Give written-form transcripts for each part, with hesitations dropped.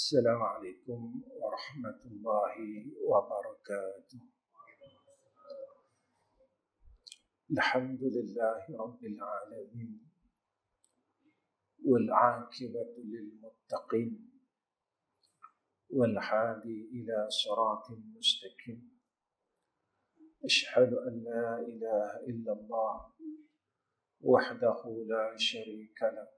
السلام عليكم ورحمة الله وبركاته. الحمد لله رب العالمين والعاقبة للمتقين والهادي إلى صراط مستقيم. أشهد أن لا إله إلا الله وحده لا شريك له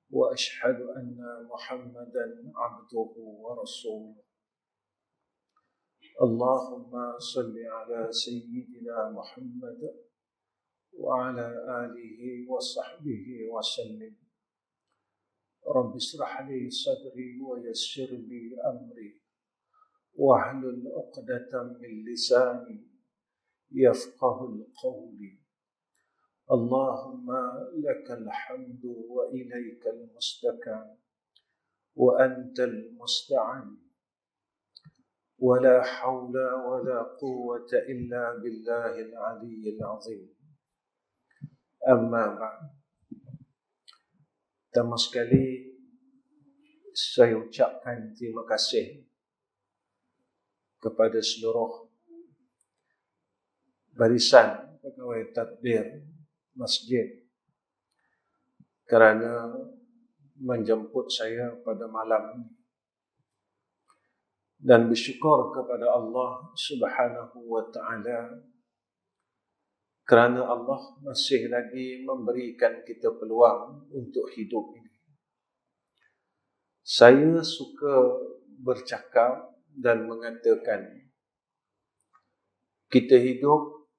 وأشهد أن محمدا عبده ورسوله. اللهم صل على سيدنا محمد وعلى آله وصحبه وسلم. رب اشرح لي صدري ويسر لي أمري واحلل عقدة من لساني يفقه القول. اللهم لك الحمد وإليك المستكان وأنت المستعان ولا حول ولا قوة إلا بالله العلي العظيم. Amma ba'd. Pertama sekali saya ucapkan terima kasih kepada seluruh barisan pegawai tadbir masjid kerana menjemput saya pada malam ini, dan bersyukur kepada Allah Subhanahu wa ta'ala kerana Allah masih lagi memberikan kita peluang untuk hidup ini. Saya suka bercakap dan mengatakan kita hidup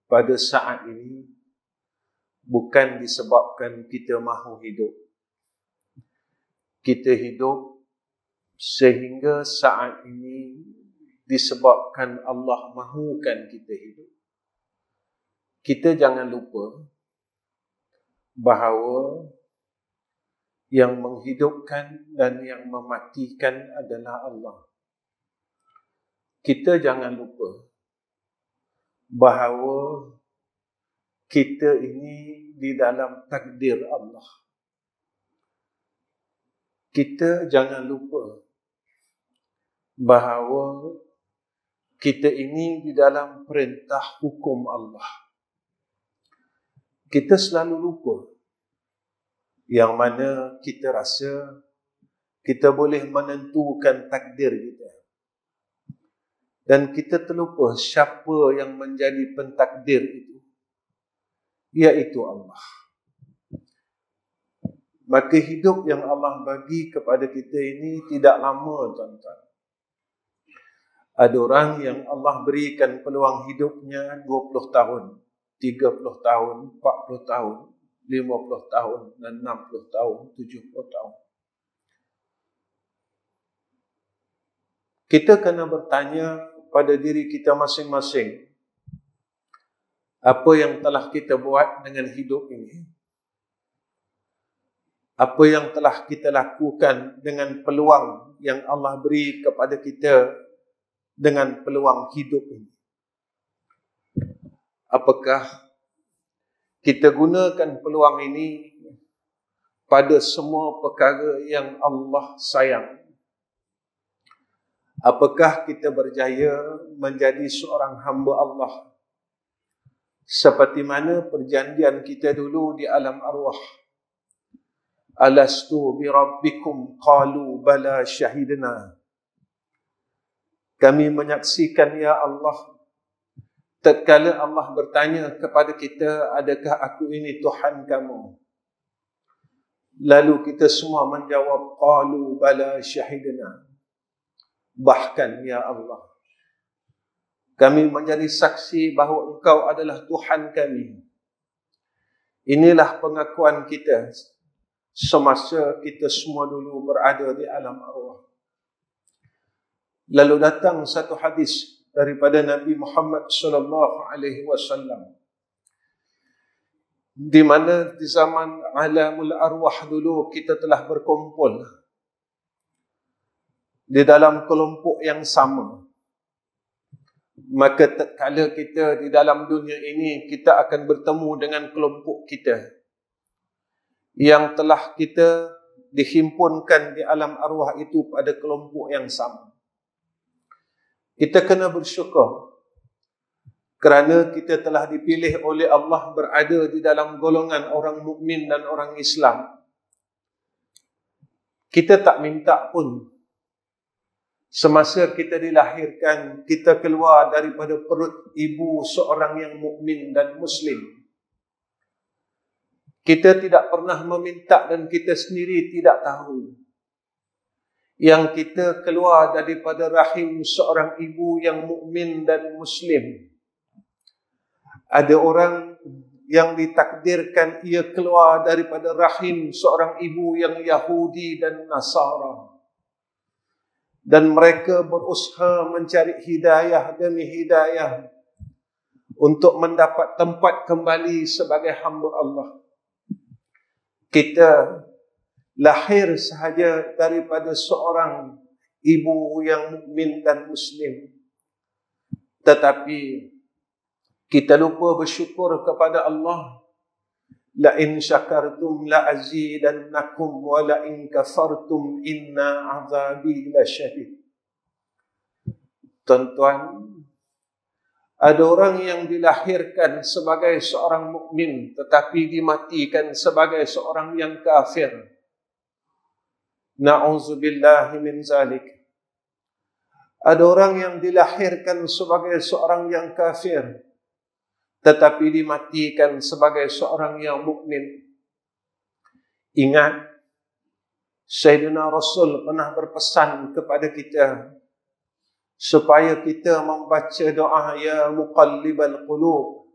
pada saat ini bukan disebabkan kita mahu hidup. Kita hidup sehingga saat ini disebabkan Allah mahukan kita hidup. Kita jangan lupa bahawa yang menghidupkan dan yang mematikan adalah Allah. Kita jangan lupa bahawa kita ini di dalam takdir Allah. Kita jangan lupa bahawa kita ini di dalam perintah hukum Allah. Kita selalu lupa yang mana kita rasa kita boleh menentukan takdir kita. Dan kita terlupa siapa yang menjadi pentakdir itu, iaitu Allah. Maka hidup yang Allah bagi kepada kita ini tidak lama, tuan-tuan. Ada orang yang Allah berikan peluang hidupnya 20 tahun, 30 tahun, 40 tahun, 50 tahun, dan 60 tahun, 70 tahun. Kita kena bertanya pada diri kita masing-masing, apa yang telah kita buat dengan hidup ini? Apa yang telah kita lakukan dengan peluang yang Allah beri kepada kita dengan peluang hidup ini? Apakah kita gunakan peluang ini pada semua perkara yang Allah sayang? Apakah kita berjaya menjadi seorang hamba Allah seperti mana perjanjian kita dulu di alam arwah? Alastu bi rabbikum qalu bala syahidna. Kami menyaksikan ya Allah. Tatkala Allah bertanya kepada kita, adakah aku ini Tuhan kamu? Lalu kita semua menjawab, qalu bala syahidna. Bahkan ya Allah, kami menjadi saksi bahawa Engkau adalah Tuhan kami. Inilah pengakuan kita semasa kita semua dulu berada di alam arwah. Lalu datang satu hadis daripada Nabi Muhammad sallallahu alaihi wasallam, di mana di zaman alamul arwah dulu kita telah berkumpul di dalam kelompok yang sama. Maka tatkala kita di dalam dunia ini, kita akan bertemu dengan kelompok kita yang telah kita dihimpunkan di alam arwah itu pada kelompok yang sama. Kita kena bersyukur kerana kita telah dipilih oleh Allah berada di dalam golongan orang mukmin dan orang Islam. Kita tak minta pun. Semasa kita dilahirkan, kita keluar daripada perut ibu seorang yang mukmin dan muslim. Kita tidak pernah meminta dan kita sendiri tidak tahu. Yang kita keluar daripada rahim seorang ibu yang mukmin dan muslim. Ada orang yang ditakdirkan ia keluar daripada rahim seorang ibu yang Yahudi dan Nasara. Dan mereka berusaha mencari hidayah demi hidayah untuk mendapat tempat kembali sebagai hamba Allah. Kita lahir sahaja daripada seorang ibu yang mukmin dan muslim. Tetapi kita lupa bersyukur kepada Allah. La in syakartum la azidannakum wa la in kafartum inna azabi lasyadid. Tuan-tuan, ada orang yang dilahirkan sebagai seorang mukmin tetapi dimatikan sebagai seorang yang kafir. Na'udzubillahi min zalik. Ada orang yang dilahirkan sebagai seorang yang kafir tetapi dimatikan sebagai seorang yang mukmin. Ingat, Sayyidina Rasul pernah berpesan kepada kita supaya kita membaca doa ya muqallibal qulub,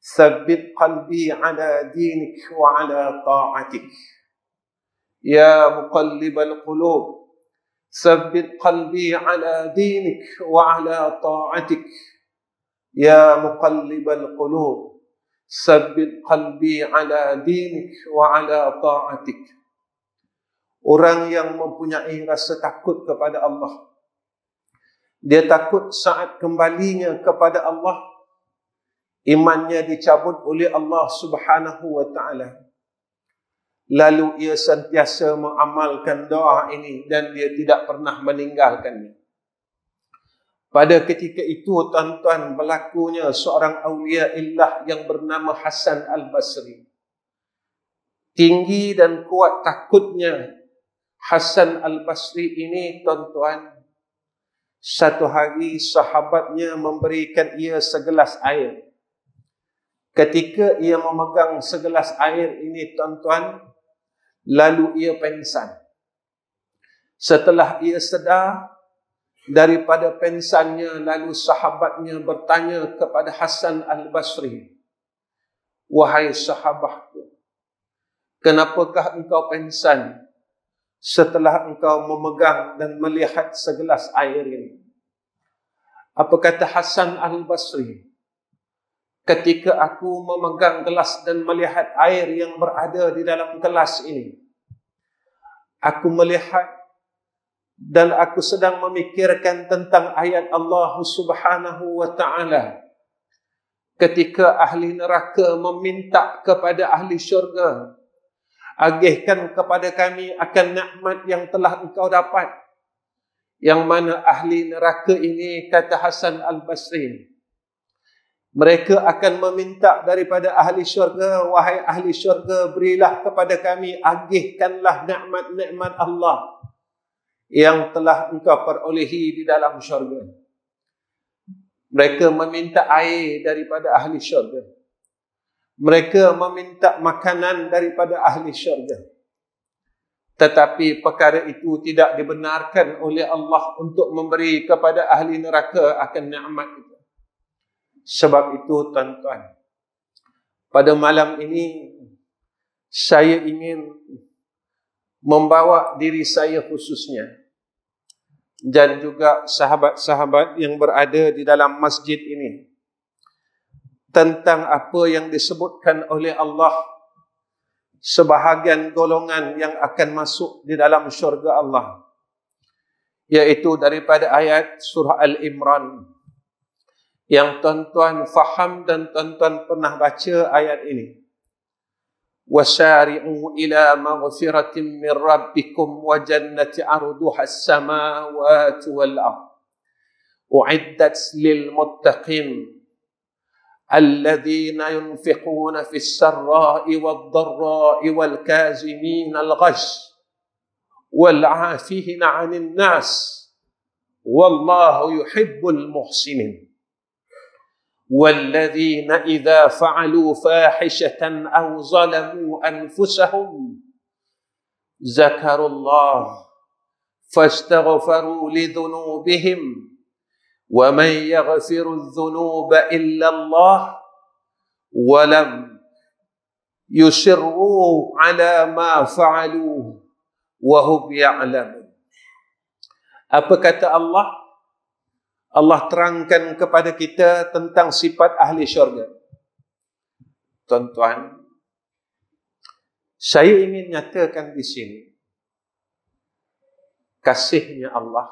tsabbit qalbi ala dinik wa ala ta'atik. Ya muqallibal qulub, tsabbit qalbi ala dinik wa ala ta'atik. Ya muqallibal qulub, tsabbit qalbi ala dinik wa ala ta'atik. Orang yang mempunyai rasa takut kepada Allah, dia takut saat kembalinya kepada Allah, imannya dicabut oleh Allah Subhanahu wa ta'ala. Lalu ia sentiasa mengamalkan doa ini dan dia tidak pernah meninggalkannya. Pada ketika itu, tuan-tuan, berlakunya seorang awliya illah yang bernama Hasan al-Basri. Tinggi dan kuat takutnya Hasan al-Basri ini, tuan-tuan, satu hari sahabatnya memberikan ia segelas air. Ketika ia memegang segelas air ini, tuan-tuan, lalu ia pengsan. Setelah ia sedar daripada pengsannya, lalu sahabatnya bertanya kepada Hasan al-Basri, wahai sahabatku, kenapakah engkau pengsan setelah engkau memegang dan melihat segelas air ini? Apa kata Hasan al-Basri? Ketika aku memegang gelas dan melihat air yang berada di dalam gelas ini, aku melihat dan aku sedang memikirkan tentang ayat Allah Subhanahu wa ta'ala. Ketika ahli neraka meminta kepada ahli syurga, agihkan kepada kami akan nikmat yang telah engkau dapat. Yang mana ahli neraka ini, kata Hasan al-Basri, mereka akan meminta daripada ahli syurga, wahai ahli syurga, berilah kepada kami, agihkanlah nikmat-nikmat Allah yang telah engkau perolehi di dalam syurga. Mereka meminta air daripada ahli syurga. Mereka meminta makanan daripada ahli syurga. Tetapi perkara itu tidak dibenarkan oleh Allah untuk memberi kepada ahli neraka akan nikmat itu. Sebab itu, tuan-tuan, pada malam ini saya ingin membawa diri saya khususnya dan juga sahabat-sahabat yang berada di dalam masjid ini tentang apa yang disebutkan oleh Allah sebahagian golongan yang akan masuk di dalam syurga Allah, yaitu daripada ayat surah Al-Imran yang tuan-tuan faham dan tuan-tuan pernah baca ayat ini. وسارعوا إلى مغفرة من ربكم وجنة عرضها السماوات والأرض أعدت للمتقين الذين ينفقون في السراء والضراء والكاظمين الغيظ والعافين عن الناس والله يحب المحسنين والذين إذا فعلوا فاحشة أو ظلموا أنفسهم ذكروا الله فاستغفروا لذنوبهم ومن يغفر الذنوب إلا الله ولم يصروا على ما فعلوا وهم يعلمون. Apa kata Allah? Allah terangkan kepada kita tentang sifat ahli syurga. Tuan-tuan, saya ingin nyatakan di sini kasihnya Allah.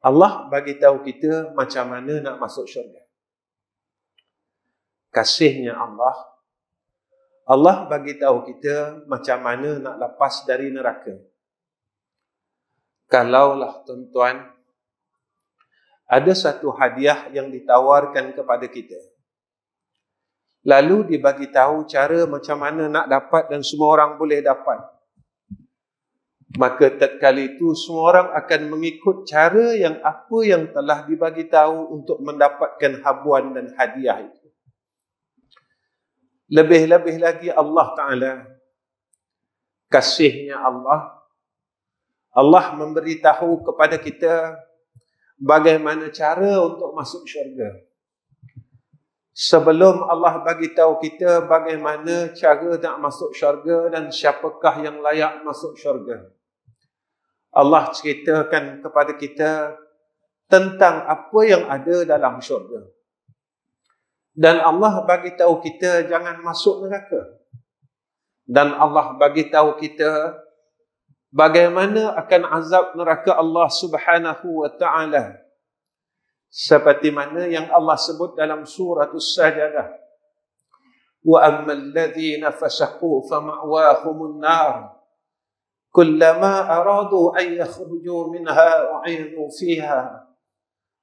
Allah bagi tahu kita macam mana nak masuk syurga. Kasihnya Allah. Allah bagi tahu kita macam mana nak lepas dari neraka. Kalaulah tuan-tuan, ada satu hadiah yang ditawarkan kepada kita, lalu dibagi tahu cara macam mana nak dapat dan semua orang boleh dapat, maka tatkala itu semua orang akan mengikut cara yang apa yang telah dibagi tahu untuk mendapatkan habuan dan hadiah itu. Lebih-lebih lagi Allah Ta'ala, kasihnya Allah, Allah memberitahu kepada kita bagaimana cara untuk masuk syurga. Sebelum Allah bagi tahu kita bagaimana cara nak masuk syurga dan siapakah yang layak masuk syurga, Allah ceritakan kepada kita tentang apa yang ada dalam syurga. Dan Allah bagi tahu kita jangan masuk neraka. Dan Allah bagi tahu kita bagaimana akan azab neraka Allah Subhanahu wa ta'ala. Seperti mana yang Allah sebut dalam surah As-Sajdah. Wa ammal ladzina fasaqu fama'wahumun nar. Kullama aradu an yakhruju minha u'idu fiha.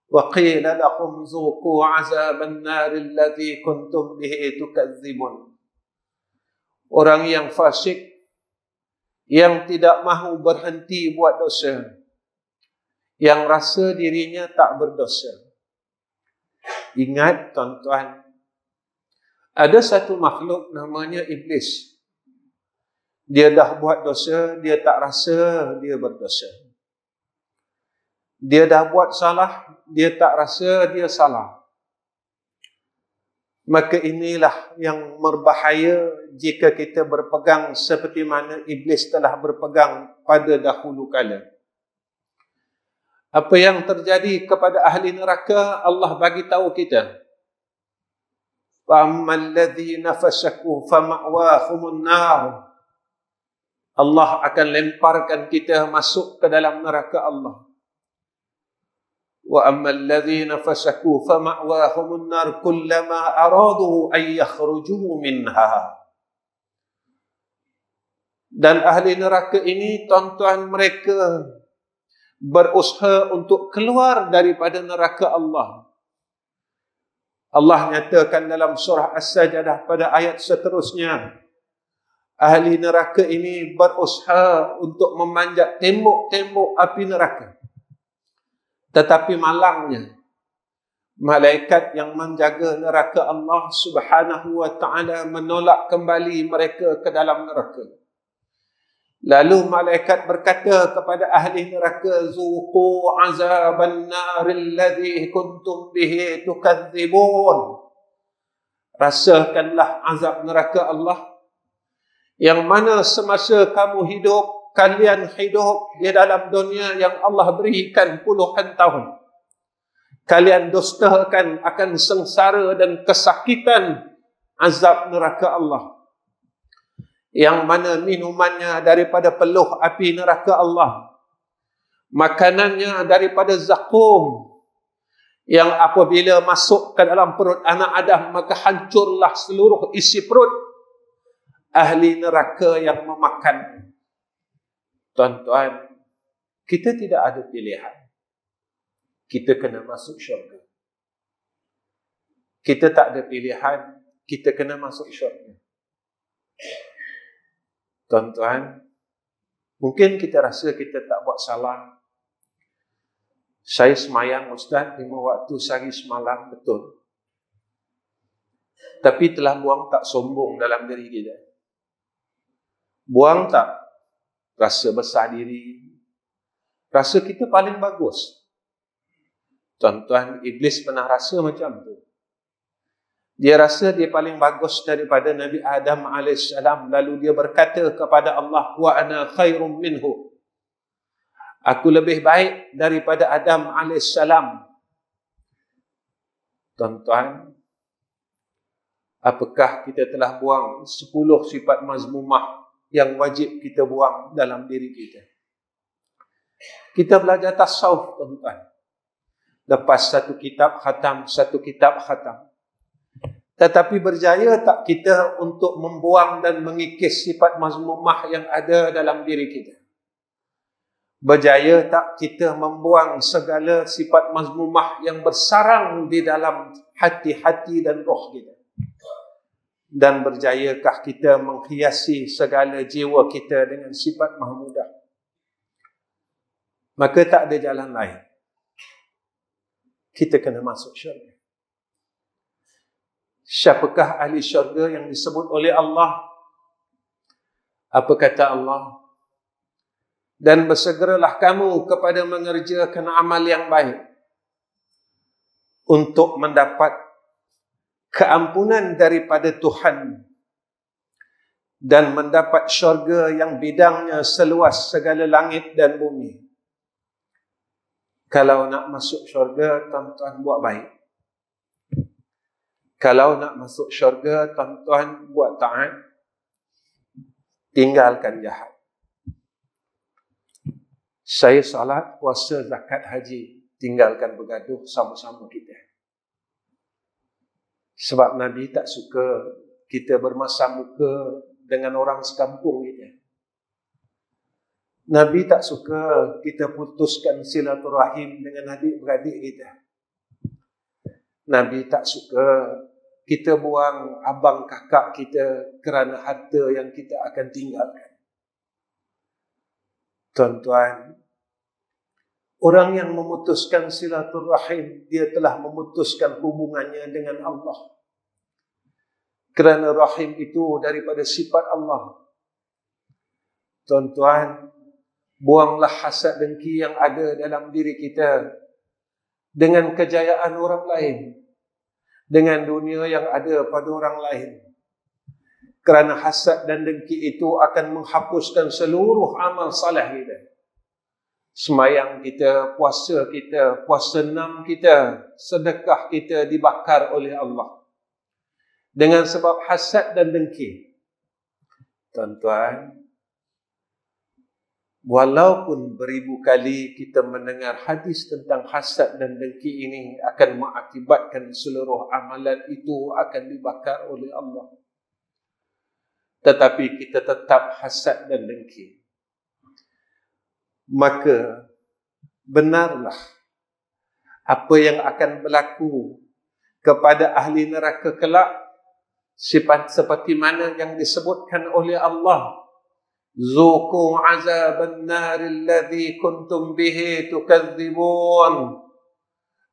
Wa qila lahum zuqu 'azaban nar alladzi kuntum bihi tukadzibun. Orang yang fasik, yang tidak mahu berhenti buat dosa, yang rasa dirinya tak berdosa. Ingat tuan-tuan, ada satu makhluk namanya Iblis. Dia dah buat dosa, dia tak rasa dia berdosa. Dia dah buat salah, dia tak rasa dia salah. Maka inilah yang berbahaya jika kita berpegang seperti mana Iblis telah berpegang pada dahulu kala. Apa yang terjadi kepada ahli neraka, Allah bagi tahu kita. Fa'ammal ladzina fasaqu fama'wahumun nar. Allah akan lemparkan kita masuk ke dalam neraka Allah. Wa ammal ladzina fasaqu fama'wahumun nar kullama aradu an yakhruju minha. Dan ahli neraka ini, tuan-tuan, mereka berusaha untuk keluar daripada neraka Allah. Allah nyatakan dalam surah As-Sajdah pada ayat seterusnya, ahli neraka ini berusaha untuk memanjat tembok-tembok api neraka. Tetapi malangnya, malaikat yang menjaga neraka Allah Subhanahu wa ta'ala menolak kembali mereka ke dalam neraka. Lalu malaikat berkata kepada ahli neraka, zuqu azaban naril ladzi kuntum bihi tukadzibun. Rasakanlah azab neraka Allah yang mana semasa kamu hidup, kalian hidup di dalam dunia yang Allah berikan puluhan tahun. Kalian dustakan akan sengsara dan kesakitan azab neraka Allah. Yang mana minumannya daripada peluh api neraka Allah. Makanannya daripada zakum. Yang apabila masuk ke dalam perut anak Adam, maka hancurlah seluruh isi perut. ahli neraka yang memakan. Tuan-tuan, kita tidak ada pilihan. Kita kena masuk syurga. Kita tak ada pilihan, kita kena masuk syurga. Tuan-tuan, mungkin kita rasa kita tak buat salah. Saya semayang Ustaz 5 waktu sehari semalam, betul. Tapi telah buang tak sombong dalam diri kita. Buang tak rasa besar diri. Rasa kita paling bagus. Tuan-tuan, iblis pernah rasa macam tu. Dia rasa dia paling bagus daripada Nabi Adam AS. Lalu dia berkata kepada Allah, wa ana khairum minhu. Aku lebih baik daripada Adam AS. Tuan-tuan, apakah kita telah buang 10 sifat mazmumah yang wajib kita buang dalam diri kita? Kita belajar tasawuf, tuan-tuan. Lepas satu kitab khatam, satu kitab khatam. Tetapi berjaya tak kita untuk membuang dan mengikis sifat mazmumah yang ada dalam diri kita? Berjaya tak kita membuang segala sifat mazmumah yang bersarang di dalam hati-hati dan roh kita? Dan berjayakah kita menghiasi segala jiwa kita dengan sifat mahmudah? Maka tak ada jalan lain. Kita kena masuk syurga. Siapakah ahli syurga yang disebut oleh Allah? Apa kata Allah? Dan bersegeralah kamu kepada mengerjakan amal yang baik untuk mendapat keampunan daripada Tuhan dan mendapat syurga yang bidangnya seluas segala langit dan bumi. Kalau nak masuk syurga, tuan-tuan buat baik. Kalau nak masuk syurga, tuan-tuan buat taat, tinggalkan jahat. Saya salat, puasa, zakat, haji, tinggalkan bergaduh sama-sama kita. Sebab Nabi tak suka kita bermasam muka dengan orang sekampung kita. Nabi tak suka kita putuskan silaturahim dengan adik-beradik kita. Nabi tak suka kita buang abang kakak kita kerana harta yang kita akan tinggalkan. Tuan-tuan, orang yang memutuskan silaturahim, dia telah memutuskan hubungannya dengan Allah. Kerana rahim itu daripada sifat Allah. Tuan-tuan, buanglah hasad dengki yang ada dalam diri kita dengan kejayaan orang lain, dengan dunia yang ada pada orang lain. Kerana hasad dan dengki itu akan menghapuskan seluruh amal saleh kita. Semayang kita, puasa 6 kita, sedekah kita dibakar oleh Allah dengan sebab hasad dan dengki. Tuan-tuan, walaupun beribu kali kita mendengar hadis tentang hasad dan dengki ini akan mengakibatkan seluruh amalan itu akan dibakar oleh Allah, tetapi kita tetap hasad dan dengki, maka benarlah apa yang akan berlaku kepada ahli neraka kelak sifat seperti mana yang disebutkan oleh Allah. Zuqu azaban naril ladzi kuntum bihi tukadzibun.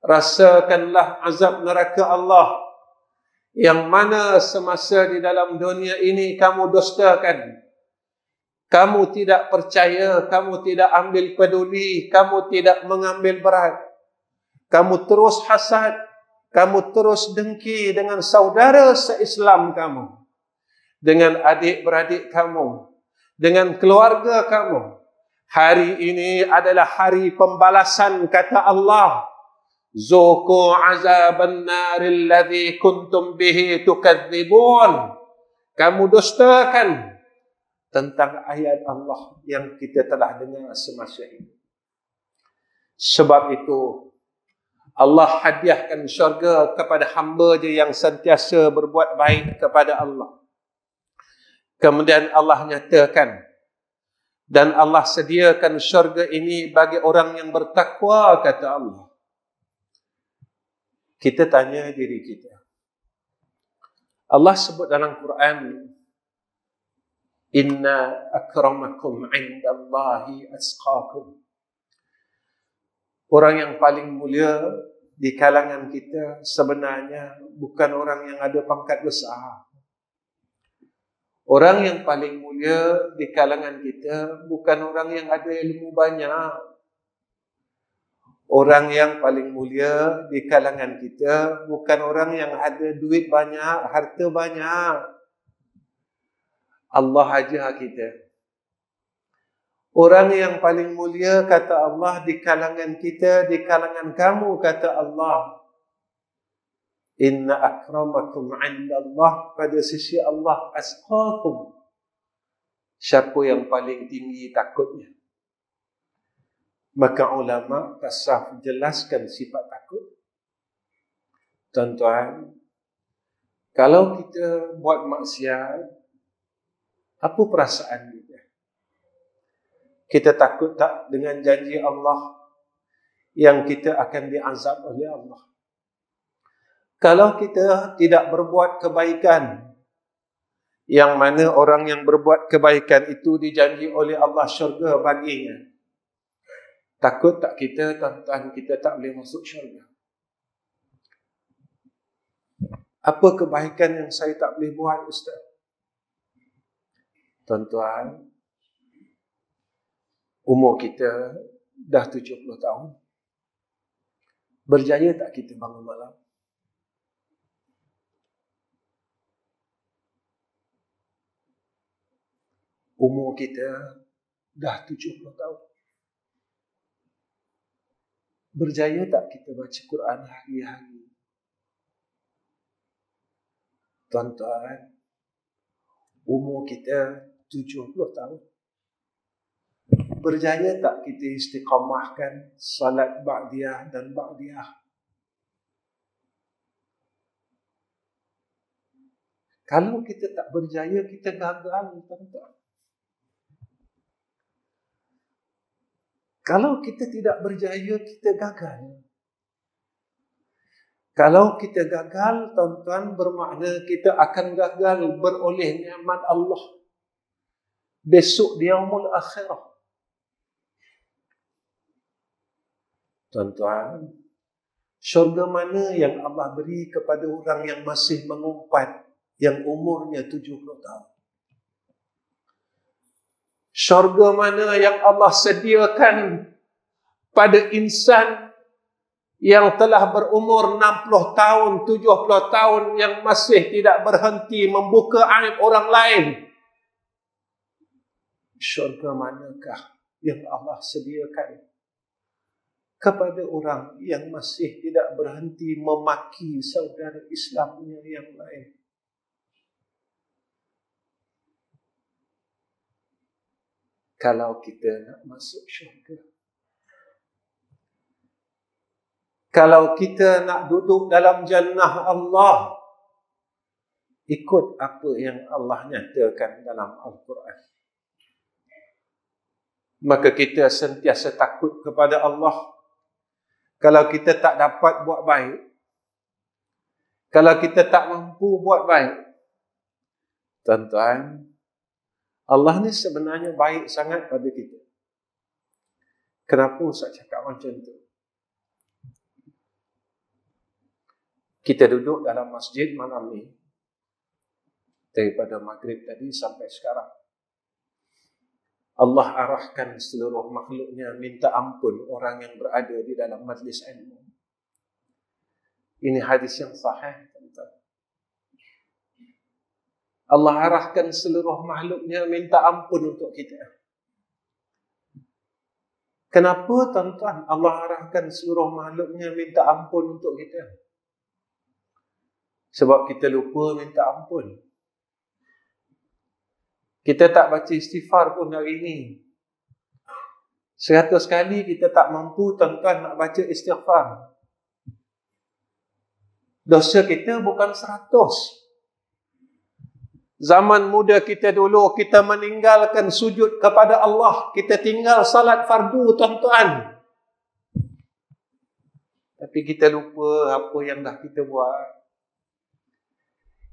Rasakanlah azab neraka Allah yang mana semasa di dalam dunia ini kamu dustakan. Kamu tidak percaya, kamu tidak ambil peduli, kamu tidak mengambil berat. Kamu terus hasad, kamu terus dengki dengan saudara se-Islam kamu, dengan adik-beradik kamu, dengan keluarga kamu. Hari ini adalah hari pembalasan, kata Allah. Zuqu azaban naril ladzi kuntum bihi tukadzibun. Kamu dustakan tentang ayat Allah yang kita telah dengar semasa ini. Sebab itu Allah hadiahkan syurga kepada hamba dia yang sentiasa berbuat baik kepada Allah. Kemudian Allah nyatakan, dan Allah sediakan syurga ini bagi orang yang bertakwa, kata Allah. Kita tanya diri kita. Allah sebut dalam Quran, inna akramakum indallahi atqakum. Orang yang paling mulia di kalangan kita sebenarnya bukan orang yang ada pangkat besar. Orang yang paling mulia di kalangan kita bukan orang yang ada ilmu banyak. Orang yang paling mulia di kalangan kita bukan orang yang ada duit banyak, harta banyak. Allah ajar kita. Orang yang paling mulia, kata Allah, di kalangan kita, di kalangan kamu, kata Allah, inna akramakum indallah, pada sisi Allah, atqakum. Siapa yang paling tinggi takutnya? Maka ulama tasawuf jelaskan sifat takut. Tuan-tuan, kalau kita buat maksiat, apa perasaan kita? Kita takut tak dengan janji Allah yang kita akan diazab oleh Allah? Kalau kita tidak berbuat kebaikan, yang mana orang yang berbuat kebaikan itu dijanji oleh Allah syurga baginya, takut tak kita, tuan-tuan, kita tak boleh masuk syurga? Apa kebaikan yang saya tak boleh buat, Ustaz? Tuan-tuan, umur kita dah 70 tahun. Berjaya tak kita bangun malam? Umur kita dah 70 tahun. Berjaya tak kita baca Quran hari-hari? Tuan-tuan, umur kita 70 tahun. Berjaya tak kita istiqamahkan salat ba'diyah dan ba'diyah? Kalau kita tak berjaya, kita gagal, tuan-tuan. Kalau kita tidak berjaya, kita gagal. Kalau kita gagal, tuan-tuan, bermakna kita akan gagal beroleh nikmat Allah besok di yaumul akhirah. Tuan-tuan, syurga mana yang Allah beri kepada orang yang masih mengumpat, yang umurnya 70 tahun? Syurga mana yang Allah sediakan pada insan yang telah berumur 60 tahun, 70 tahun, yang masih tidak berhenti membuka aib orang lain? Syurga manakah yang Allah sediakan kepada orang yang masih tidak berhenti memaki saudara Islamnya yang lain? Kalau kita nak masuk syurga, kalau kita nak duduk dalam jannah Allah, ikut apa yang Allah nyatakan dalam Al-Quran. Maka kita sentiasa takut kepada Allah. Kalau kita tak dapat buat baik, kalau kita tak mampu buat baik, tuan-tuan, Allah ni sebenarnya baik sangat pada kita. Kenapa Ustaz cakap macam tu? Kita duduk dalam masjid malam ni, daripada maghrib tadi sampai sekarang, Allah arahkan seluruh makhluknya minta ampun orang yang berada di dalam majlis ilmu. Ini hadis yang sahih, tuan-tuan. Allah arahkan seluruh makhluknya minta ampun untuk kita. Kenapa, tuan-tuan, Allah arahkan seluruh makhluknya minta ampun untuk kita? Sebab kita lupa minta ampun. Kita tak baca istighfar pun hari ini. 100 kali kita tak mampu, tuan-tuan, nak baca istighfar. Dosa kita bukan 100. Zaman muda kita dulu, kita meninggalkan sujud kepada Allah. Kita tinggal salat fardu, tuan-tuan. Tapi kita lupa apa yang dah kita buat.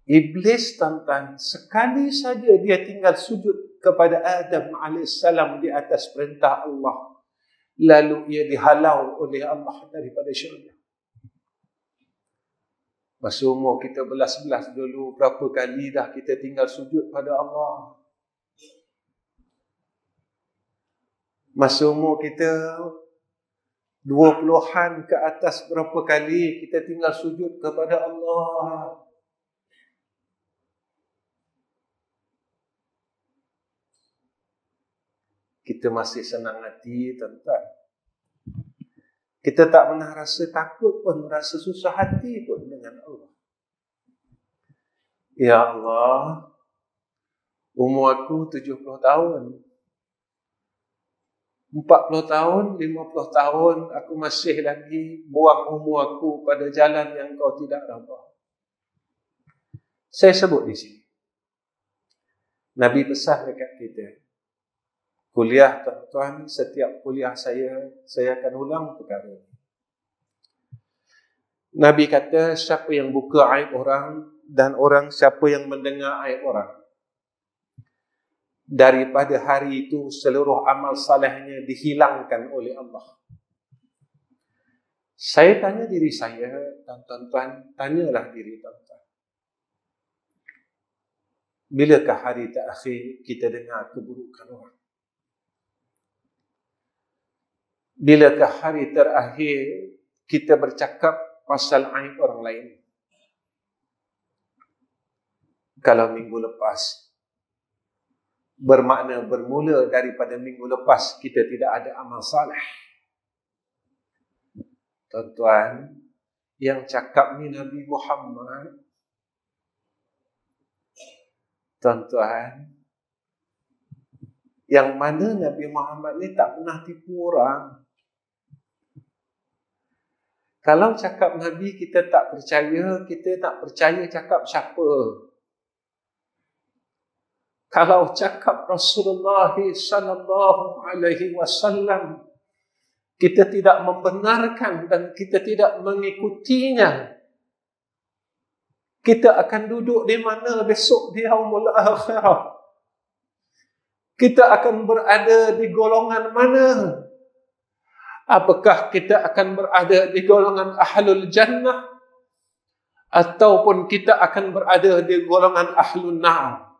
Iblis, tuan-tuan, sekali saja dia tinggal sujud kepada Adam AS di atas perintah Allah. Lalu ia dihalau oleh Allah daripada syurga. Masa umur kita belas-belas dulu, berapa kali dah kita tinggal sujud pada Allah. Masa umur kita 20-an ke atas, berapa kali kita tinggal sujud kepada Allah. Kita masih senang hati, tuan-tuan. Kita tak pernah rasa takut pun, rasa susah hati pun dengan Allah. Ya Allah, umur aku 70 tahun. 40 tahun, 50 tahun, aku masih lagi buang umur aku pada jalan yang kau tidak redha. Saya sebut di sini. Nabi pesan dekat kita. Kuliah, tuan-tuan, setiap kuliah saya akan ulang perkara ini. Nabi kata, siapa yang buka aib orang dan siapa yang mendengar aib orang, daripada hari itu seluruh amal salehnya dihilangkan oleh Allah. Saya tanya diri saya, tuan-tuan, tanyalah diri tuan-tuan. Bilakah hari terakhir kita dengar keburukan orang? Bilakah hari terakhir kita bercakap pasal aib orang lain? Kalau minggu lepas, bermakna bermula daripada minggu lepas kita tidak ada amal saleh. Tuan-tuan, yang cakap ni Nabi Muhammad. Tuan-tuan, yang mana Nabi Muhammad ni tak pernah tipu orang. Kalau cakap Nabi kita tak percaya, kita tak percaya cakap siapa? Kalau cakap Rasulullah sallallahu alaihi wasallam, kita tidak membenarkan dan kita tidak mengikutinya, kita akan duduk di mana besok di yaumul akhirah? Kita akan berada di golongan mana? Apakah kita akan berada di golongan ahlul jannah, ataupun kita akan berada di golongan ahlun nar?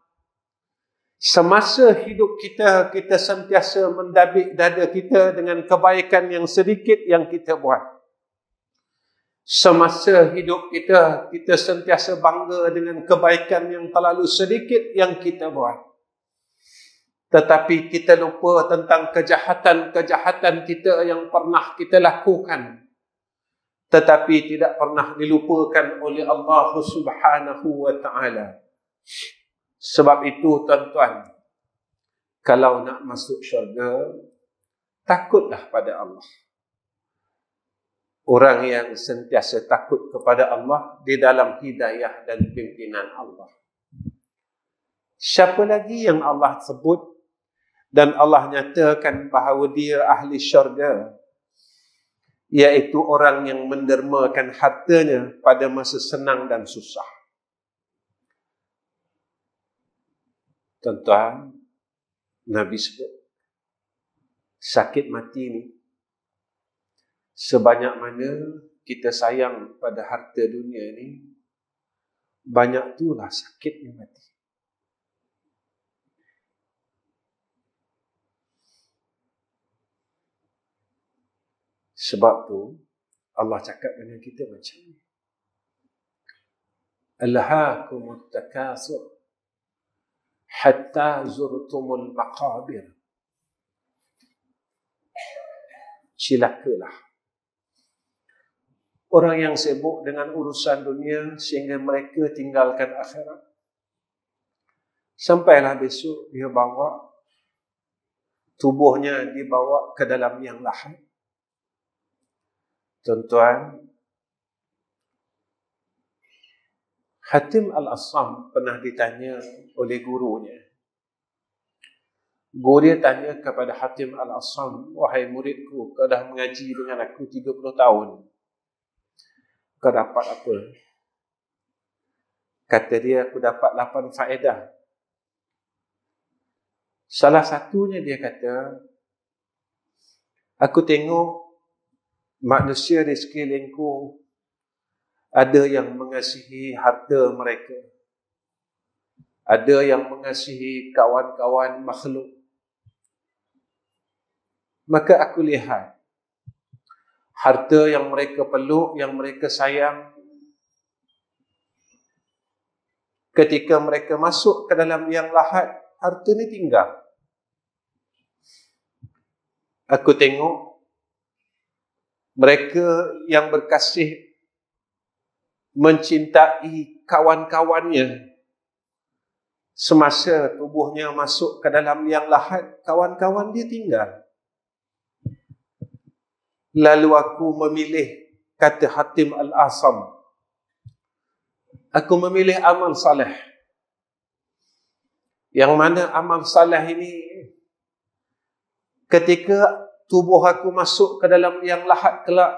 Semasa hidup kita, kita sentiasa mendabik dada kita dengan kebaikan yang sedikit yang kita buat. Semasa hidup kita, kita sentiasa bangga dengan kebaikan yang terlalu sedikit yang kita buat. Tetapi kita lupa tentang kejahatan-kejahatan kita yang pernah kita lakukan, tetapi tidak pernah dilupakan oleh Allah Subhanahu wa ta'ala. Sebab itu, tuan-tuan, kalau nak masuk syurga, takutlah pada Allah. Orang yang sentiasa takut kepada Allah di dalam hidayah dan pimpinan Allah. Siapa lagi yang Allah sebut dan Allah nyatakan bahawa dia ahli syurga? Iaitu orang yang mendermakan hartanya pada masa senang dan susah. Tuan-tuan, Nabi sebut, sakit mati ni, sebanyak mana kita sayang pada harta dunia ni, banyak itulah sakitnya mati. Sebab tu Allah cakap dengan kita macam ni. Alhaakumut takasur hatta zurtumul maqabir. Cilakalah orang yang sibuk dengan urusan dunia sehingga mereka tinggalkan akhirat. Sampailah besok dia bawa tubuhnya, dibawa ke dalam yang lahat. Tuan-tuan, Hatim Al-Assam pernah ditanya oleh gurunya. Guru dia tanya kepada Hatim Al-Assam, wahai muridku, kau dah mengaji dengan aku 30 tahun. Kau dapat apa? Kata dia, aku dapat 8 faedah. Salah satunya dia kata, aku tengok manusia di sekelilingku ada yang mengasihi harta mereka. Ada yang mengasihi kawan-kawan makhluk. Maka aku lihat harta yang mereka peluk, yang mereka sayang, ketika mereka masuk ke dalam liang lahat, harta ni tinggal. Aku tengok mereka yang berkasih mencintai kawan-kawannya, semasa tubuhnya masuk ke dalam liang lahat, kawan-kawan dia tinggal. Lalu aku memilih, kata Hatim Al-Assam, aku memilih amal saleh. Yang mana amal saleh ini, ketika tubuh aku masuk ke dalam liang lahat kelak,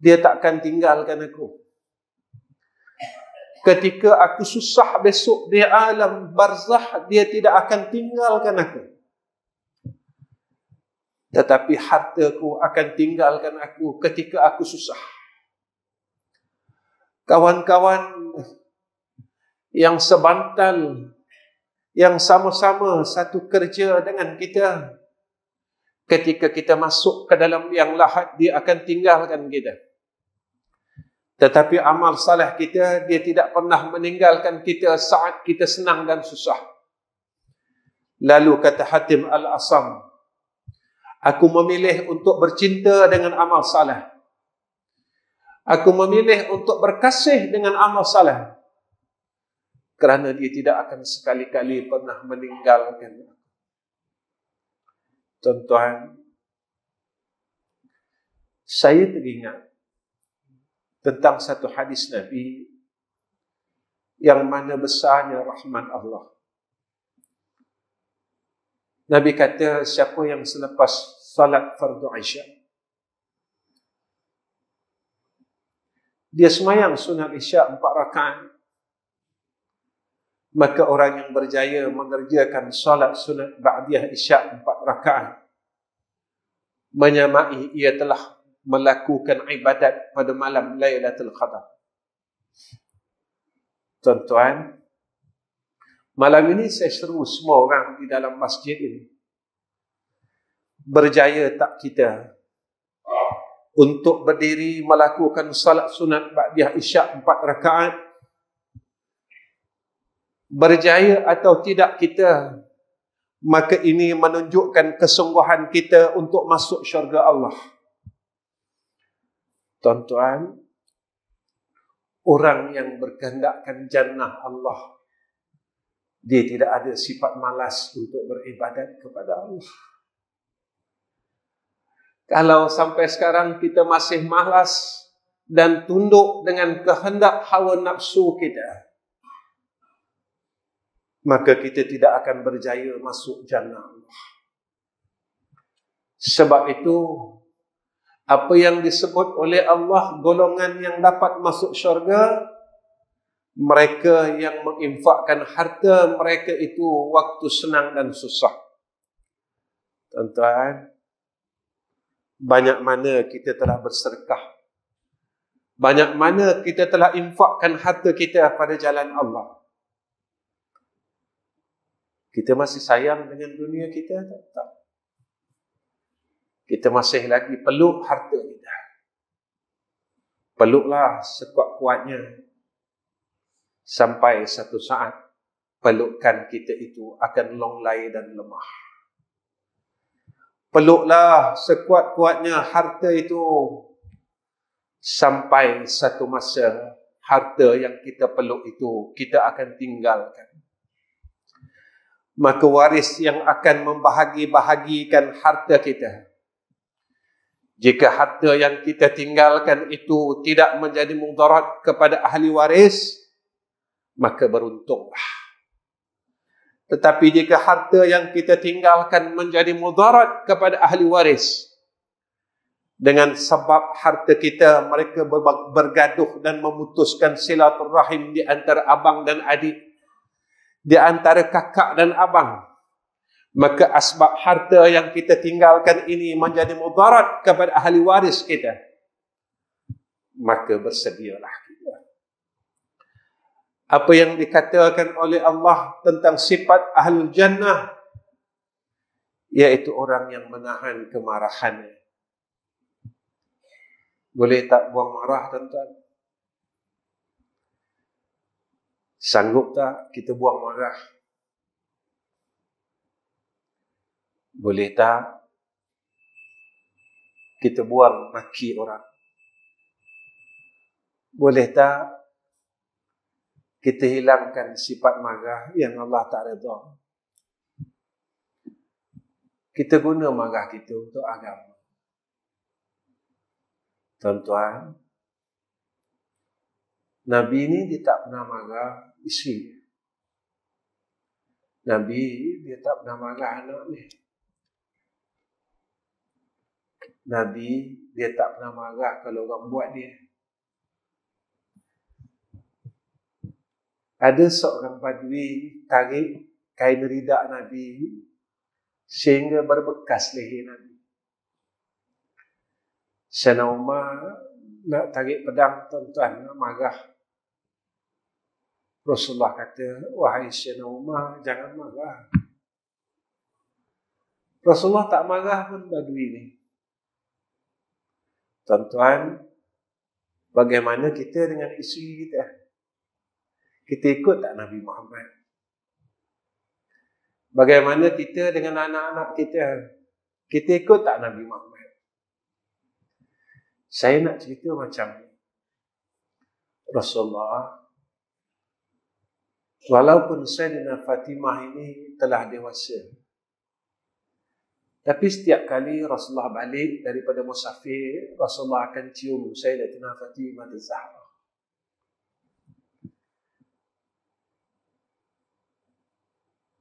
dia takkan tinggalkan aku. Ketika aku susah besok di alam barzah, dia tidak akan tinggalkan aku. Tetapi hartaku akan tinggalkan aku ketika aku susah. Kawan-kawan yang sebantal, yang sama-sama satu kerja dengan kita, ketika kita masuk ke dalam liang lahat, dia akan tinggalkan kita. Tetapi amal saleh kita, dia tidak pernah meninggalkan kita saat kita senang dan susah. Lalu kata Hatim Al-Assam, aku memilih untuk bercinta dengan amal saleh. Aku memilih untuk berkasih dengan amal saleh. Kerana dia tidak akan sekali-kali pernah meninggalkan. Tuan-tuan, saya teringat tentang satu hadis Nabi yang mana besarnya rahmat Allah. Nabi kata, siapa yang selepas salat fardu Isya, dia semayang sunat Isya 4 rakaat, maka orang yang berjaya mengerjakan salat sunat ba'diyah Isya 4 rakaat, menyamai ia telah melakukan ibadat pada malam Lailatul Qadar. Tuan-tuan, malam ini saya seru semua orang di dalam masjid ini. Berjaya tak kita untuk berdiri melakukan salat sunat ba'diyah Isya 4 rakaat? Berjaya atau tidak kita, maka ini menunjukkan kesungguhan kita untuk masuk syurga Allah. Tuan-tuan, orang yang berkehendakkan jannah Allah, dia tidak ada sifat malas untuk beribadat kepada Allah. Kalau sampai sekarang kita masih malas dan tunduk dengan kehendak hawa nafsu kita, maka kita tidak akan berjaya masuk jannah Allah. Sebab itu, apa yang disebut oleh Allah golongan yang dapat masuk syurga, mereka yang menginfakkan harta mereka itu waktu senang dan susah. Tuan-tuan, banyak mana kita telah bersedekah, banyak mana kita telah infakkan harta kita pada jalan Allah. Kita masih sayang dengan dunia kita? Tak. Kita masih lagi peluk harta kita. Peluklah sekuat-kuatnya, sampai satu saat pelukan kita itu akan longlai dan lemah. Peluklah sekuat-kuatnya harta itu, sampai satu masa harta yang kita peluk itu kita akan tinggalkan. Maka waris yang akan membahagi-bahagikan harta kita, jika harta yang kita tinggalkan itu tidak menjadi mudarat kepada ahli waris, maka beruntunglah. Tetapi jika harta yang kita tinggalkan menjadi mudarat kepada ahli waris, dengan sebab harta kita mereka bergaduh dan memutuskan silaturahim di antara abang dan adik, di antara kakak dan abang, maka asbab harta yang kita tinggalkan ini menjadi mudarat kepada ahli waris kita, maka bersedialah kita. Apa yang dikatakan oleh Allah tentang sifat ahlul jannah, iaitu orang yang menahan kemarahannya. Boleh tak buang marah, tuan-tuan? Sanggup tak kita buang marah? Boleh tak kita buang maki orang? Boleh tak kita hilangkan sifat marah yang Allah tak redha? Kita guna marah kita untuk agama. Tuan-tuan, Nabi ni dia tak pernah marah isteri. Nabi dia tak pernah marah anak ni. Nabi dia tak pernah marah kalau orang buat dia. Ada seorang badui tarik kain ridak Nabi sehingga berbekas leher Nabi. Sayyidina Umar nak tarik pedang, tuan-tuan, nak marah. Rasulullah kata, wahai Sayyidina Umar, jangan marah. Rasulullah tak marah pun badui ni. Tuan-tuan, bagaimana kita dengan isteri kita? Kita ikut tak Nabi Muhammad? Bagaimana kita dengan anak-anak kita? Kita ikut tak Nabi Muhammad? Saya nak cerita macam ni. Rasulullah, walaupun Sayyidina Fatimah ini telah dewasa, tapi setiap kali Rasulullah balik daripada musafir, Rasulullah akan cium Sayyidatina Fatimah Az-Zahra.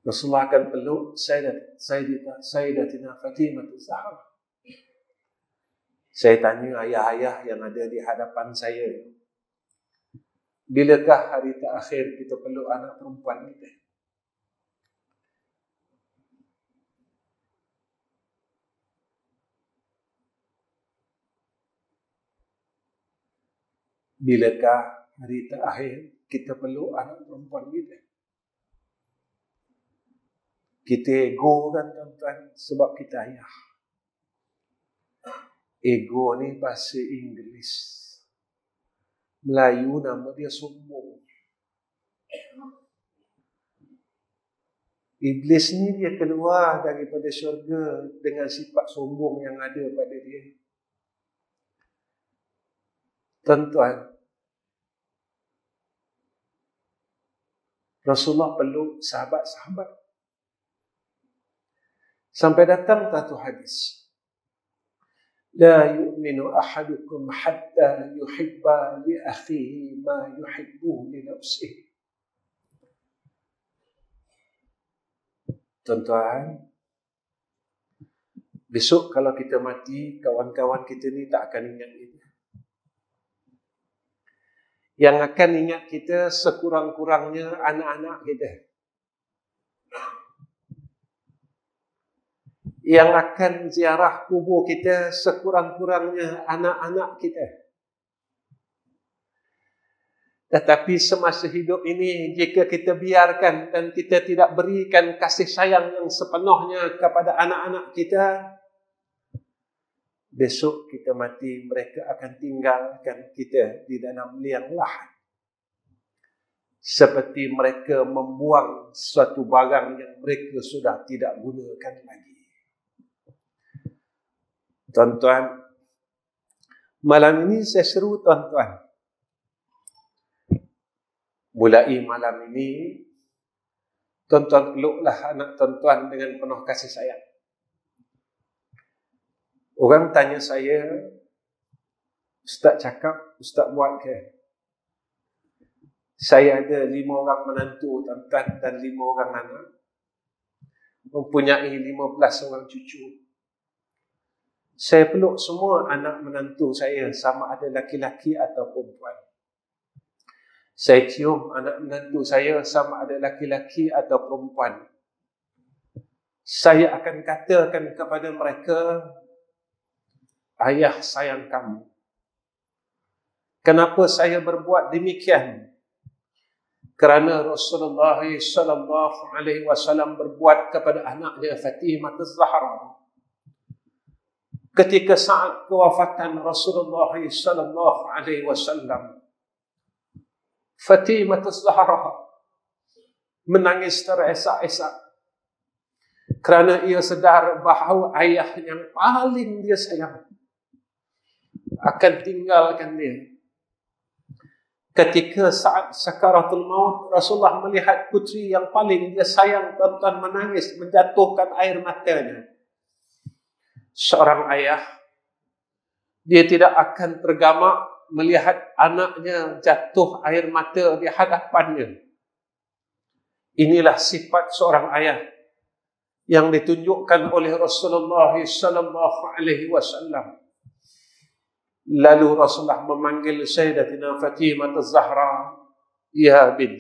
Rasulullah akan peluk Sayyidatina Fatimah Az-Zahra. Saya tanya ayah-ayah yang ada di hadapan saya, bilakah hari terakhir kita peluk anak perempuan kita? Bilakah hari terakhir kita peluk anak perempuan kita? Kita ego kan, tuan-tuan, sebab kita ayah. Ego ni bahasa Inggeris. Melayu nama dia sombong. Iblis ni dia keluar daripada syurga dengan sifat sombong yang ada pada dia. Tuan-tuan, Rasulullah peluk sahabat-sahabat. Sampai datang satu hadis. La yu'minu ahadukum hatta yuhibba li akhihi ma yuhibbu li nafsihi. Tuan-tuan, besok kalau kita mati, kawan-kawan kita ni tak akan ingat kita. Yang akan ingat kita sekurang-kurangnya anak-anak kita. Yang akan ziarah kubur kita sekurang-kurangnya anak-anak kita. Tetapi semasa hidup ini, jika kita biarkan dan kita tidak berikan kasih sayang yang sepenuhnya kepada anak-anak kita, besok kita mati, mereka akan tinggalkan kita di dalam liang lahat. Seperti mereka membuang suatu barang yang mereka sudah tidak gunakan lagi. Tuan-tuan, malam ini saya seru tuan-tuan. Mulai malam ini, tuan-tuan peluklah anak tuan-tuan dengan penuh kasih sayang. Orang tanya saya, Ustaz cakap, Ustaz buat ke? Saya ada 5 orang menantu, tuan-tuan, dan 5 orang anak. Mempunyai 15 orang cucu. Saya peluk semua anak menantu saya, sama ada laki-laki atau perempuan. Saya cium anak menantu saya, sama ada laki-laki atau perempuan. Saya akan katakan kepada mereka, ayah sayang kamu. Kenapa saya berbuat demikian? Kerana Rasulullah sallallahu alaihi wasallam berbuat kepada anaknya Fatimah Az-Zahra. Ketika saat kewafatan Rasulullah sallallahu alaihi wasallam, Fatimah Az-Zahra menangis teresak-esak kerana ia sedar bahawa ayah yang paling dia sayang akan tinggalkan dia. Ketika saat sakaratul maut, Rasulullah melihat putri yang paling dia sayang, tuan-tuan, menangis, menjatuhkan air matanya. Seorang ayah, dia tidak akan tergamak melihat anaknya jatuh air mata di hadapannya. Inilah sifat seorang ayah yang ditunjukkan oleh Rasulullah sallallahu alaihi wasallam. Lalu Rasulullah memanggil Sayyidatina Fatimah Az-Zahra, ya bint.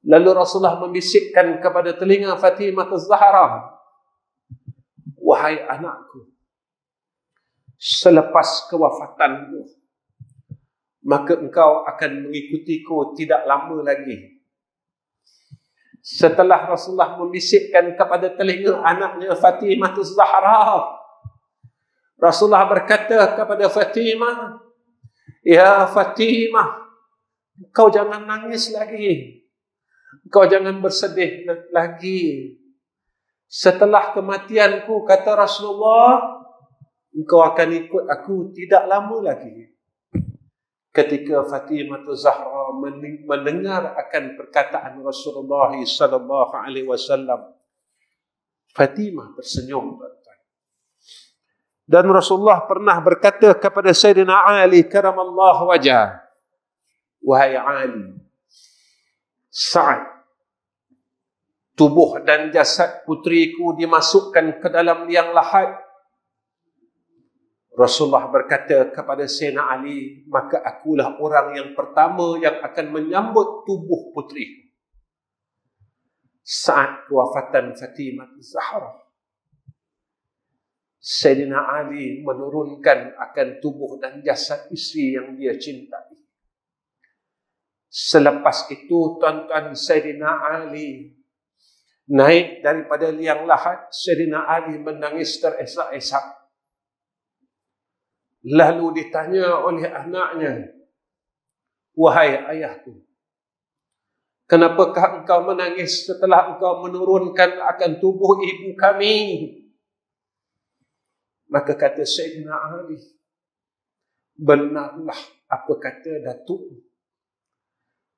Lalu Rasulullah membisikkan kepada telinga Fatimah Az-Zahra, wahai anakku, selepas kewafatanku, maka engkau akan mengikutiku tidak lama lagi. Setelah Rasulullah membisikkan kepada telinga anaknya Fatimah Az-Zahra, Rasulullah berkata kepada Fatimah, ya Fatimah, engkau jangan nangis lagi. Engkau jangan bersedih lagi. Setelah kematianku, kata Rasulullah, engkau akan ikut aku tidak lama lagi. Ketika Fatimah Az-Zahra mendengar akan perkataan Rasulullah sallallahu alaihi wasallam, Fatimah tersenyum. Dan Rasulullah pernah berkata kepada Sayyidina Ali karamallahu wajah, wahai Ali, saat tubuh dan jasad putriku dimasukkan ke dalam liang lahat, Rasulullah berkata kepada Sayyidina Ali, maka akulah orang yang pertama yang akan menyambut tubuh putriku saat kewafatan Fatimah Az-Zahra. Sayyidina Ali menurunkan akan tubuh dan jasad isteri yang dia cintai. Selepas itu, tuan-tuan, Sayyidina Ali naik daripada liang lahat. Sayyidina Ali menangis teresak-esak. Lalu ditanya oleh anaknya, wahai ayahku, kenapakah engkau menangis setelah engkau menurunkan akan tubuh ibu kami? Maka kata Sayyidina Ali, benarlah apa kata datuk.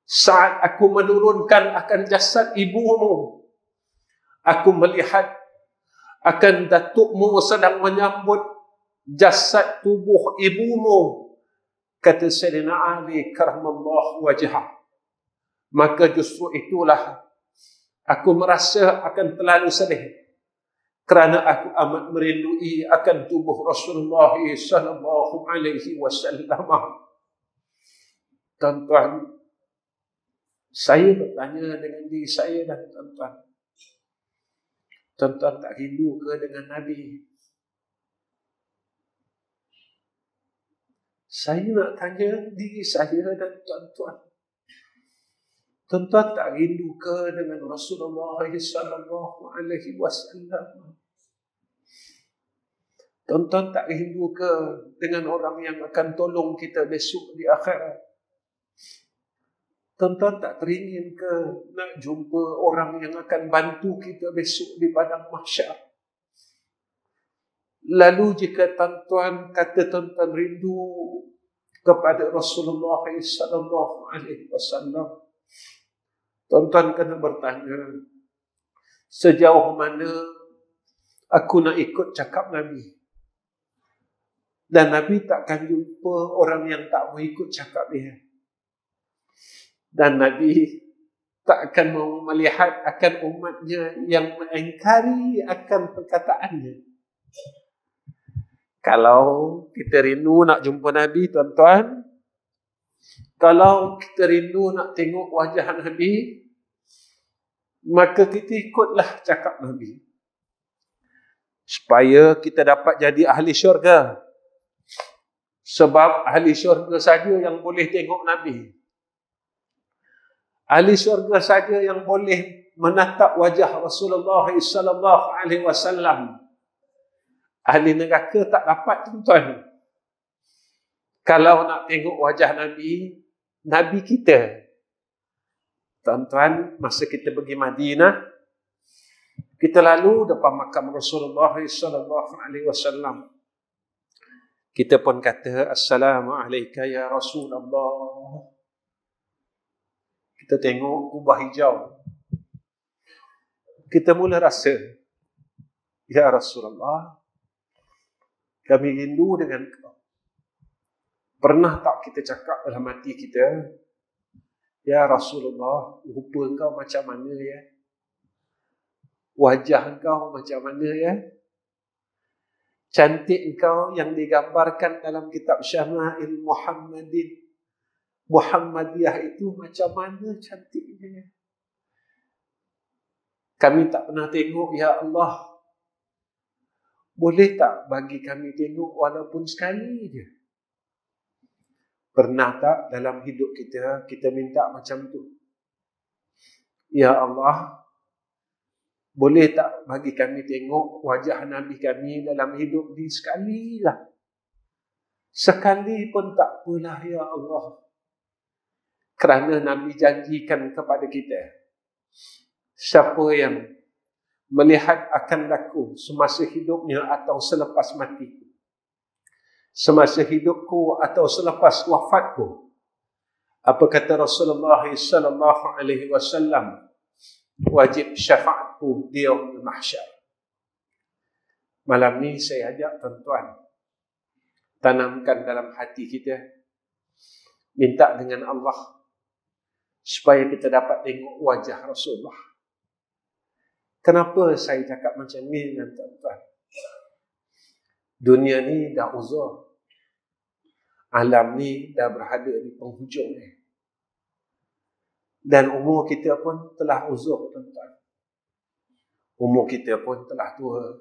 Saat aku menurunkan akan jasad ibumu, aku melihat akan datukmu sedang menyambut jasad tubuh ibumu. Kata Sayyidina Ali karamallahu wajhah, maka justru itulah aku merasa akan terlalu sedih, kerana aku amat merindui akan tubuh Rasulullah sallallahu alaihi wasallam. Tuan-tuan, saya bertanya dengan diri saya dan tuan-tuan, tuan-tuan tak rindu ke dengan Nabi? Saya nak tanya diri saya dan tuan-tuan, tuan-tuan tak rindu ke dengan Rasulullah sallallahu alaihi wasallam? Tuan-tuan tak rindu ke dengan orang yang akan tolong kita besok di akhirat? Tuan-tuan tak teringin ke nak jumpa orang yang akan bantu kita besok di padang mahsyar? Lalu jika tuan-tuan kata tuan-tuan rindu kepada Rasulullah sallallahu alaihi wasallam, tuan-tuan kena bertanya, sejauh mana aku nak ikut cakap Nabi? Dan Nabi takkan jumpa orang yang tak mau ikut cakap dia. Dan Nabi tak akan mau melihat akan umatnya yang mengingkari akan perkataannya. Kalau kita rindu nak jumpa Nabi, tuan-tuan, kalau kita rindu nak tengok wajah Nabi, maka kita ikutlah cakap Nabi. Supaya kita dapat jadi ahli syurga. Sebab ahli syurga saja yang boleh tengok Nabi. Ahli syurga saja yang boleh menatap wajah Rasulullah sallallahu alaihi wasallam. Ahli neraka tak dapat, tuan-tuan. Kalau nak tengok wajah Nabi, Nabi kita. Tuan-tuan, masa kita pergi Madinah, kita lalu depan makam Rasulullah sallallahu alaihi wasallam. Kita pun kata, Assalamualaikum ya Rasulullah. Kita tengok kubah hijau. Kita mula rasa, ya Rasulullah, kami rindu dengan kau. Pernah tak kita cakap dalam hati kita, ya Rasulullah, rupa engkau macam mana ya? Wajah engkau macam mana ya? Cantik engkau yang digambarkan dalam kitab Syama'il Muhammadiyah itu macam mana cantiknya? Kami tak pernah tengok, ya Allah. Boleh tak bagi kami tengok walaupun sekali je? Pernah tak dalam hidup kita minta macam tu? Ya Allah, boleh tak bagi kami tengok wajah Nabi kami dalam hidup ni sekali lah? Sekali pun tak apalah, ya Allah. Kerana Nabi janjikan kepada kita, siapa yang melihat akan aku semasa hidupnya atau selepas matiku, semasa hidupku atau selepas wafatku, apa kata Rasulullah sallallahu alaihi wasallam, wajib syafaatku di yaumil mahsyar. Malam ni saya ajak tuan-tuan tanamkan dalam hati kita, minta dengan Allah supaya kita dapat tengok wajah Rasulullah. Kenapa saya cakap macam ni dengan tuan-tuan? Dunia ni dah uzur. Alam ni dah berada di penghujung ni. Dan umur kita pun telah uzur, tuan-tuan. Umur kita pun telah tua.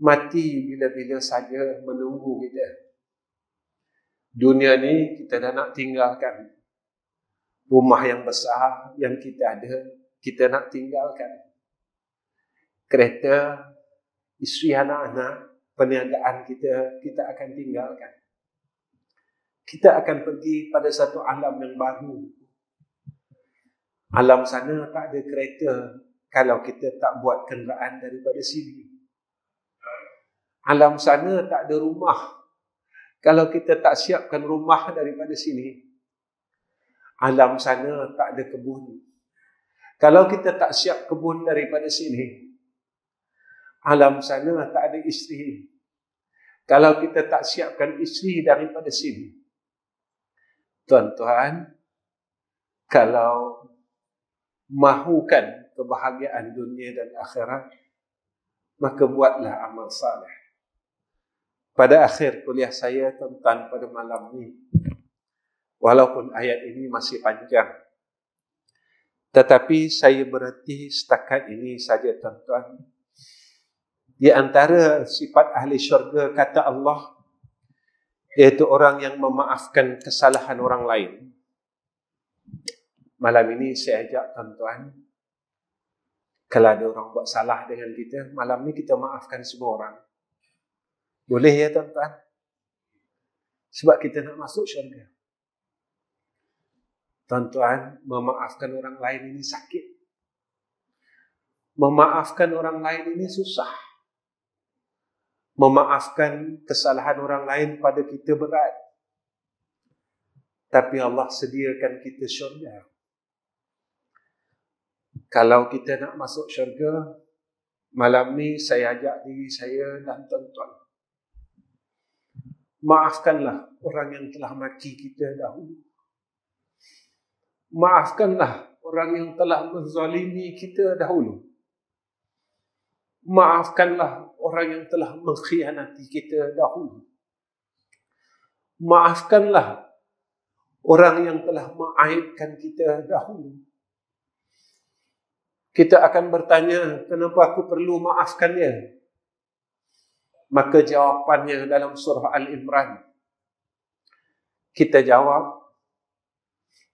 Mati bila-bila saja menunggu kita. Dunia ni kita dah nak tinggalkan. Rumah yang besar yang kita ada, kita nak tinggalkan. Kereta, isteri, anak-anak, perniagaan kita akan tinggalkan. Kita akan pergi pada satu alam yang baru. Alam sana tak ada kereta kalau kita tak buat kenderaan daripada sini. Alam sana tak ada rumah kalau kita tak siapkan rumah daripada sini. Alam sana tak ada kebun kalau kita tak siap kebun daripada sini. Alam sana tak ada isteri kalau kita tak siapkan isteri daripada sini. Tuan-tuan, kalau mahukan kebahagiaan dunia dan akhirat, maka buatlah amal saleh. Pada akhir kuliah saya, tuan-tuan, pada malam ni, walaupun ayat ini masih panjang, tetapi saya berhenti setakat ini saja, tuan-tuan. Di antara sifat ahli syurga, kata Allah, iaitu orang yang memaafkan kesalahan orang lain. Malam ini saya ajak tuan-tuan, kalau ada orang buat salah dengan kita, malam ni kita maafkan semua orang. Boleh ya tuan-tuan? Sebab kita nak masuk syurga. Tuan-tuan, memaafkan orang lain ini sakit. Memaafkan orang lain ini susah. Memaafkan kesalahan orang lain pada kita berat. Tapi Allah sediakan kita syurga. Kalau kita nak masuk syurga, malam ni saya ajak diri saya dan tuan-tuan, maafkanlah orang yang telah maki kita dahulu. Maafkanlah orang yang telah menzalimi kita dahulu. Maafkanlah orang yang telah mengkhianati kita dahulu. Maafkanlah orang yang telah mengaibkan kita dahulu. Kita akan bertanya, kenapa aku perlu maafkannya? Maka jawapannya dalam surah Al-Imran. Kita jawab,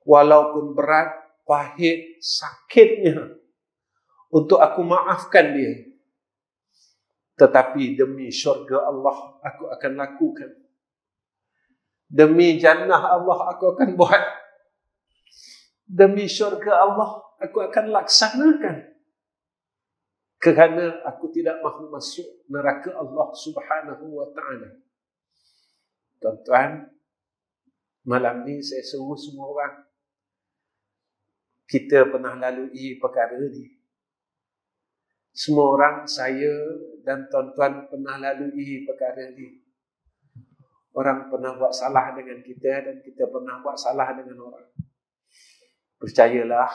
walaupun berat, pahit, sakitnya untuk aku maafkan dia, tetapi demi syurga Allah aku akan lakukan. Demi jannah Allah aku akan buat. Demi syurga Allah aku akan laksanakan. Kerana aku tidak mahu masuk neraka Allah Subhanahu wa ta'ala. Tuan-tuan, malam ni saya suruh semua orang, kita pernah lalui perkara ni. Semua orang, saya dan tuan-tuan pernah lalui perkara ni. Orang pernah buat salah dengan kita dan kita pernah buat salah dengan orang. Percayalah,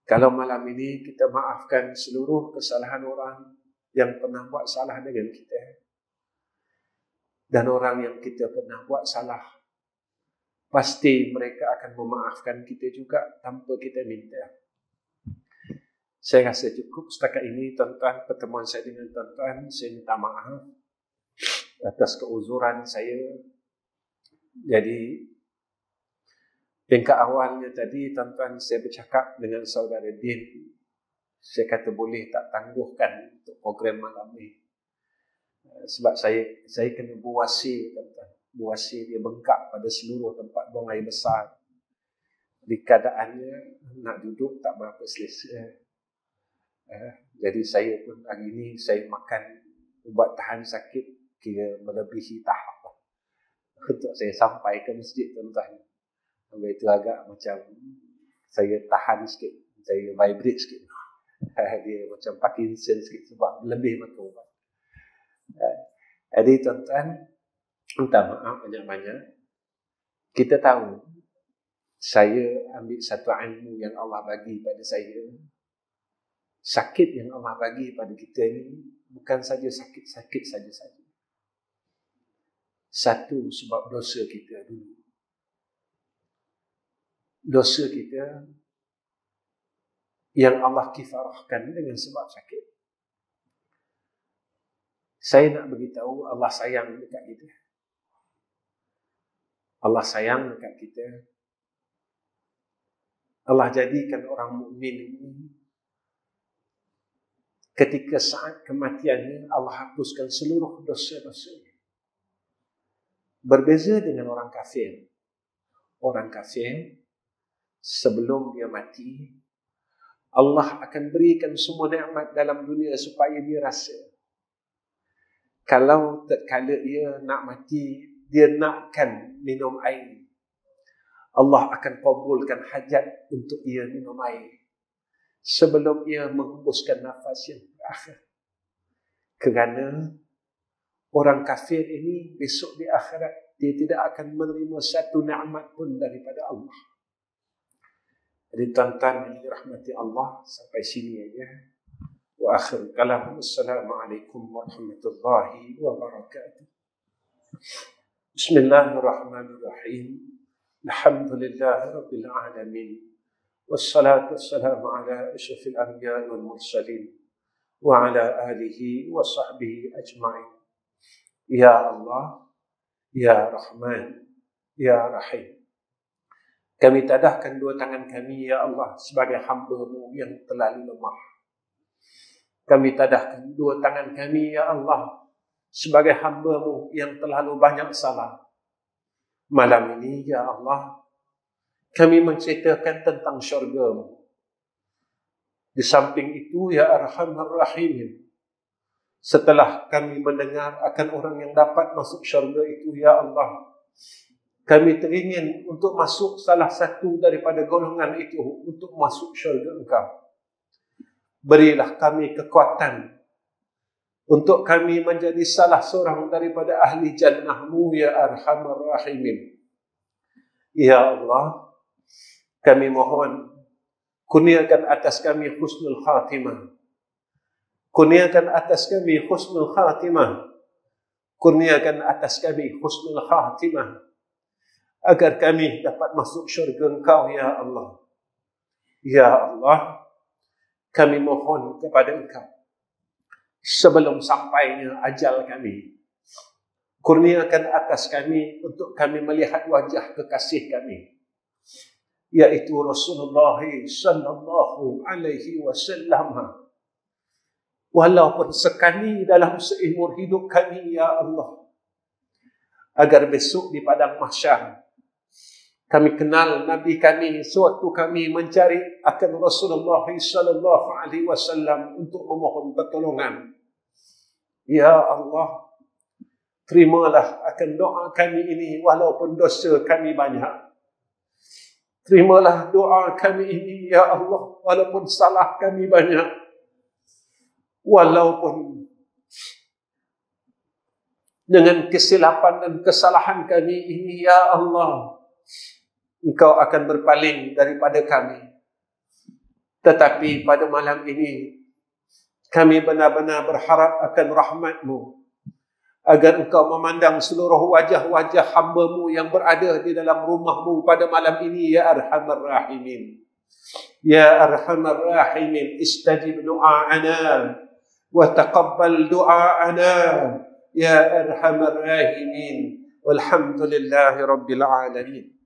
kalau malam ini kita maafkan seluruh kesalahan orang yang pernah buat salah dengan kita, dan orang yang kita pernah buat salah, pasti mereka akan memaafkan kita juga tanpa kita minta. Saya rasa cukup setakat ini, tuan-tuan, pertemuan saya dengan tuan-tuan. Saya minta maaf atas keuzuran saya. Jadi, tingkat awalnya tadi, tuan-tuan, saya bercakap dengan saudara Din. Saya kata boleh tak tangguhkan untuk program malam ni. Sebab saya kena buasi, tuan-tuan. Buasi dia bengkak pada seluruh tempat buang air besar. Di keadaannya nak duduk tak berapa selesa. Jadi saya pun hari ni saya makan ubat tahan sakit kira melebihi tahap untuk saya sampai ke masjid, tuan-tuan. Itu agak macam saya tahan sikit, saya vibrate sikit. Dia macam Parkinson sikit sebab lebih makan ubat. Jadi tuan-tuan, minta maaf banyak-banyak. Kita tahu, saya ambil satu ilmu yang Allah bagi pada saya. Sakit yang Allah bagi pada kita ni bukan saja sakit-sakit saja-saja. Satu, sebab dosa kita dulu. Dosa kita yang Allah kifarahkan dengan sebab sakit. Saya nak beritahu Allah sayang dekat kita. Allah sayang dekat kita. Allah jadikan orang mukmin ini ketika saat kematiannya Allah hapuskan seluruh dosa-dosanya. Berbeza dengan orang kafir. Orang kafir sebelum dia mati, Allah akan berikan semua nikmat dalam dunia supaya dia rasa. Kalau tatkala dia nak mati, dia nakkan minum air, Allah akan kabulkan hajat untuk ia minum air sebelum ia menghembuskan nafas yang terakhir. Kerana orang kafir ini besok di akhirat dia tidak akan menerima satu nikmat pun daripada Allah. Jadi tuan-tuan yang dirahmati Allah, sampai sini aja. Wa akhir kalam, assalamualaikum warahmatullahi wabarakatuh. Bismillahirrahmanirrahim. Alhamdulillahi rabbil alamin. Wassalatu wassalamu ala asyrafil anbiya'i wal mursalin wa ala alihi wa sahbihi ajma'in. Ya Allah, Ya Rahman, Ya Rahim. Kami tadahkan dua tangan kami, Ya Allah, sebagai hamba-Mu yang terlalu lemah. Kami tadahkan dua tangan kami, Ya Allah, sebagai hamba-Mu yang terlalu banyak salah. Malam ini, Ya Allah, kami menceritakan tentang syurga-Mu. Di samping itu, Ya Arhamar Rahimin, setelah kami mendengar akan orang yang dapat masuk syurga itu, Ya Allah, kami teringin untuk masuk salah satu daripada golongan itu untuk masuk syurga Engkau. Berilah kami kekuatan untuk kami menjadi salah seorang daripada ahli jannah-Mu, Ya Arhamar Rahimin. Ya Allah, Kami mohon kurniakan atas kami husnul khatimah. Kurniakan atas kami husnul khatimah. Kurniakan atas kami husnul khatimah. Agar kami dapat masuk syurga Engkau, ya Allah. Ya Allah, kami mohon kepada Engkau, sebelum sampainya ajal kami, kurniakan atas kami untuk kami melihat wajah kekasih kami, yaitu Rasulullah sallallahu alaihi wasallam. Walaupun sekali dalam seumur hidup kami, ya Allah, agar besok di padang mahsyar kami kenal Nabi kami sewaktu kami mencari akan Rasulullah sallallahu alaihi wasallam untuk memohon pertolongan. Ya Allah, terimalah akan doa kami ini walaupun dosa kami banyak. Terimalah doa kami ini, ya Allah, walaupun salah kami banyak. Walaupun dengan kesilapan dan kesalahan kami ini, ya Allah, Engkau akan berpaling daripada kami. Tetapi pada malam ini, kami benar-benar berharap akan rahmat-Mu, agar Engkau memandang seluruh wajah-wajah hamba-Mu yang berada di dalam rumah-Mu pada malam ini, ya Arhamar Rahimin. Ya Arhamar Rahimin, istajib du'a'ana wa taqabbal du'a'ana, ya Arhamar Rahimin. Walhamdulillahi Rabbil Alamin.